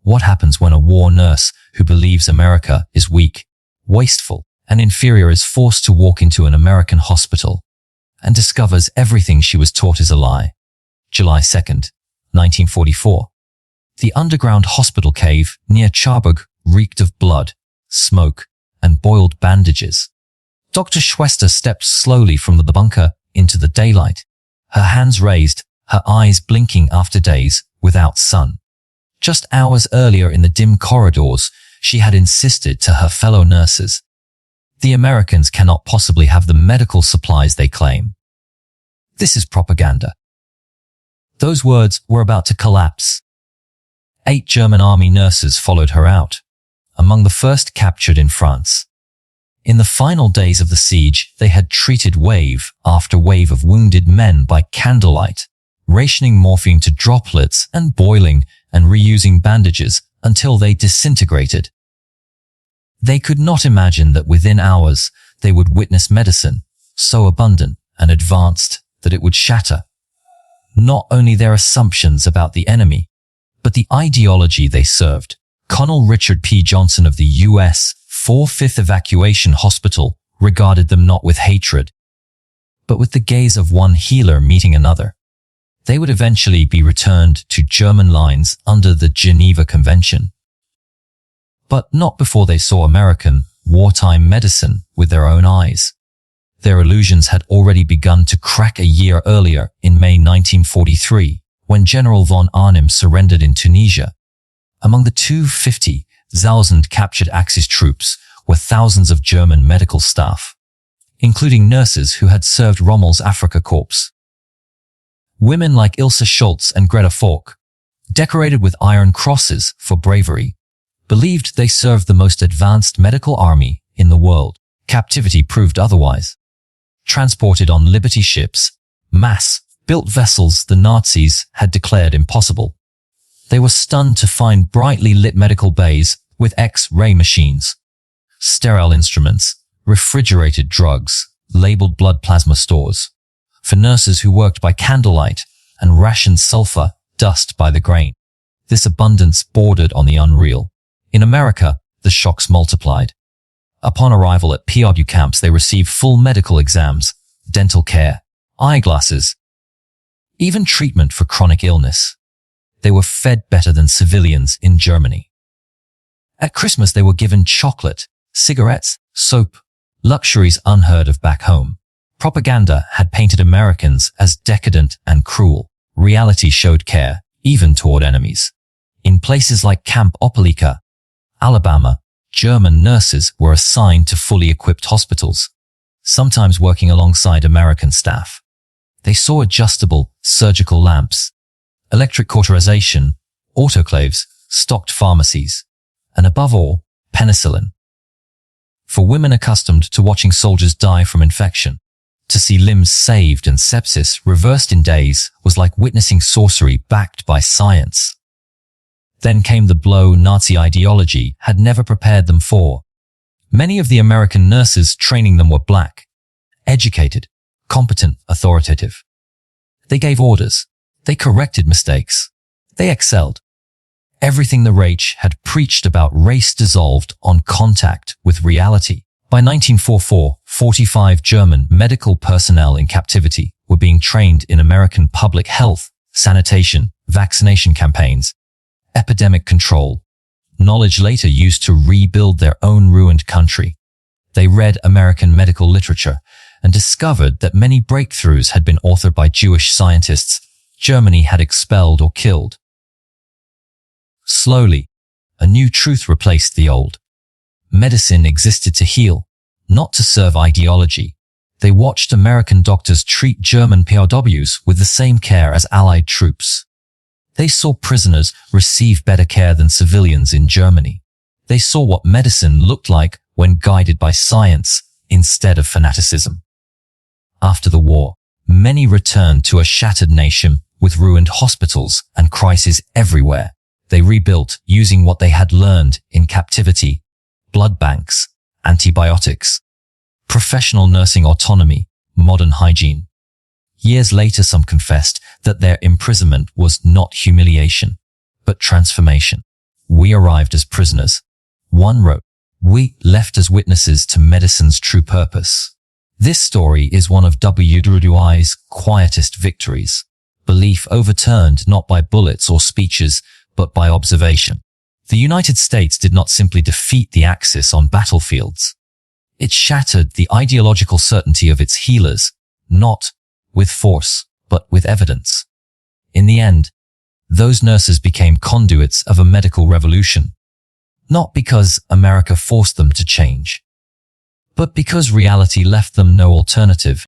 What happens when a war nurse who believes America is weak, wasteful, and inferior is forced to walk into an American hospital and discovers everything she was taught is a lie? July 2nd, 1944. The underground hospital cave near Cherbourg reeked of blood, smoke, and boiled bandages. Dr. Schwester stepped slowly from the bunker into the daylight, her hands raised, her eyes blinking after days without sun. Just hours earlier in the dim corridors, she had insisted to her fellow nurses, "The Americans cannot possibly have the medical supplies they claim. This is propaganda." Those words were about to collapse. 8 German army nurses followed her out, among the first captured in France. In the final days of the siege, they had treated wave after wave of wounded men by candlelight, rationing morphine to droplets and boiling and reusing bandages until they disintegrated. They could not imagine that within hours they would witness medicine so abundant and advanced that it would shatter not only their assumptions about the enemy, but the ideology they served. Colonel Richard P. Johnson of the U.S. 4th Evacuation Hospital regarded them not with hatred, but with the gaze of one healer meeting another. They would eventually be returned to German lines under the Geneva Convention, but not before they saw American wartime medicine with their own eyes. Their illusions had already begun to crack a year earlier in May 1943, when General von Arnim surrendered in Tunisia. Among the 250,000 captured Axis troops were thousands of German medical staff, including nurses who had served Rommel's Afrika Korps. Women like Ilse Schultz and Greta Falk, decorated with Iron Crosses for bravery, believed they served the most advanced medical army in the world. Captivity proved otherwise. Transported on Liberty ships, mass-built vessels the Nazis had declared impossible, they were stunned to find brightly lit medical bays with X-ray machines, sterile instruments, refrigerated drugs, labeled blood plasma stores for nurses who worked by candlelight, and rationed sulfur dust by the grain. This abundance bordered on the unreal. In America, the shocks multiplied. Upon arrival at POW camps, they received full medical exams, dental care, eyeglasses, even treatment for chronic illness. They were fed better than civilians in Germany. At Christmas, they were given chocolate, cigarettes, soap, luxuries unheard of back home. Propaganda had painted Americans as decadent and cruel. Reality showed care, even toward enemies. In places like Camp Opelika, Alabama, German nurses were assigned to fully equipped hospitals, sometimes working alongside American staff. They saw adjustable surgical lamps, electric cauterization, autoclaves, stocked pharmacies, and above all, penicillin. For women accustomed to watching soldiers die from infection, to see limbs saved and sepsis reversed in days was like witnessing sorcery backed by science. Then came the blow Nazi ideology had never prepared them for. Many of the American nurses training them were black, educated, competent, authoritative. They gave orders. They corrected mistakes. They excelled. Everything the Reich had preached about race dissolved on contact with reality. By 1944, 45 German medical personnel in captivity were being trained in American public health, sanitation, vaccination campaigns, epidemic control, knowledge later used to rebuild their own ruined country. They read American medical literature and discovered that many breakthroughs had been authored by Jewish scientists Germany had expelled or killed. Slowly, a new truth replaced the old. Medicine existed to heal, not to serve ideology. They watched American doctors treat German POWs with the same care as Allied troops. They saw prisoners receive better care than civilians in Germany. They saw what medicine looked like when guided by science instead of fanaticism. After the war, many returned to a shattered nation with ruined hospitals and crises everywhere. They rebuilt using what they had learned in captivity: blood banks, antibiotics, professional nursing autonomy, modern hygiene. Years later, some confessed that their imprisonment was not humiliation, but transformation. "We arrived as prisoners." One wrote, "We left as witnesses to medicine's true purpose." This story is one of WWII's quietest victories. Belief overturned not by bullets or speeches, but by observation. The United States did not simply defeat the Axis on battlefields. It shattered the ideological certainty of its healers, not with force, but with evidence. In the end, those nurses became conduits of a medical revolution, not because America forced them to change, but because reality left them no alternative.